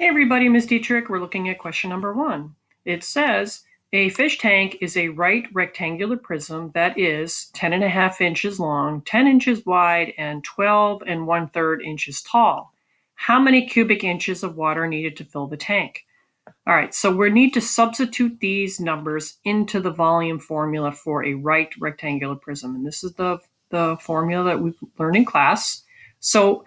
Hey everybody, Ms. Dietrich. We're looking at question number 1. It says, a fish tank is a right rectangular prism that is 10.5 inches long, 10 inches wide, and 12 1/3 inches tall. How many cubic inches of water are needed to fill the tank? All right, so we need to substitute these numbers into the volume formula for a right rectangular prism. And this is the formula that we've learned in class. So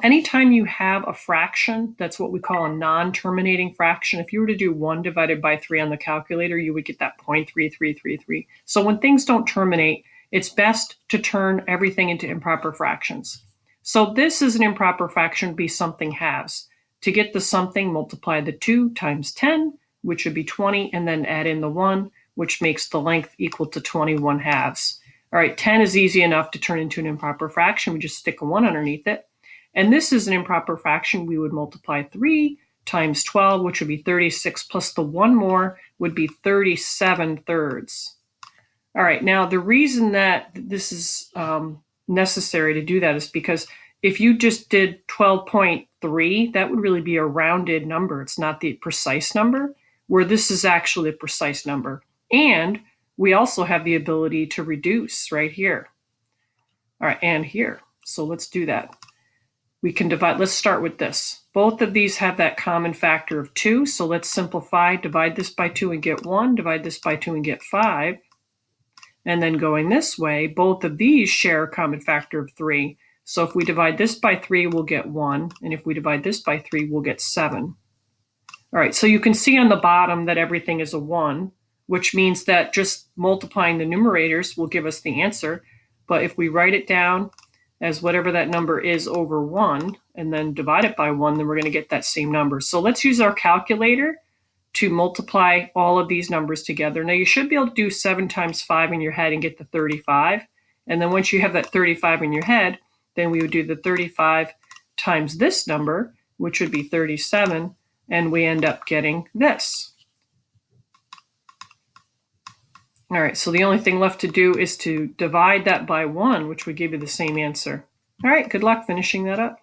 anytime you have a fraction, that's what we call a non-terminating fraction. If you were to do 1 divided by 3 on the calculator, you would get that 0.3333. So when things don't terminate, it's best to turn everything into improper fractions. So this is an improper fraction, be something halves. To get the something, multiply the 2 times 10, which would be 20, and then add in the 1, which makes the length equal to 21 halves. All right, 10 is easy enough to turn into an improper fraction. We just stick a 1 underneath it. And this is an improper fraction. We would multiply 3 times 12, which would be 36, plus the 1 more would be 37 thirds. All right, now the reason that this is necessary to do that is because if you just did 12.3, that would really be a rounded number. It's not the precise number, where this is actually a precise number. And we also have the ability to reduce right here. All right, and here. So let's do that. We can divide. Let's start with this. Both of these have that common factor of 2. So let's simplify. Divide this by 2 and get 1. Divide this by 2 and get 5. And then going this way, both of these share a common factor of 3. So if we divide this by 3, we'll get 1. And if we divide this by 3, we'll get 7. All right, so you can see on the bottom that everything is a 1, which means that just multiplying the numerators will give us the answer. But if we write it down as whatever that number is over 1, and then divide it by 1, then we're going to get that same number. So let's use our calculator to multiply all of these numbers together. Now you should be able to do 7 times 5 in your head and get the 35. And then once you have that 35 in your head, then we would do the 35 times this number, which would be 37, and we end up getting this. All right, so the only thing left to do is to divide that by 1, which would give you the same answer. All right, good luck finishing that up.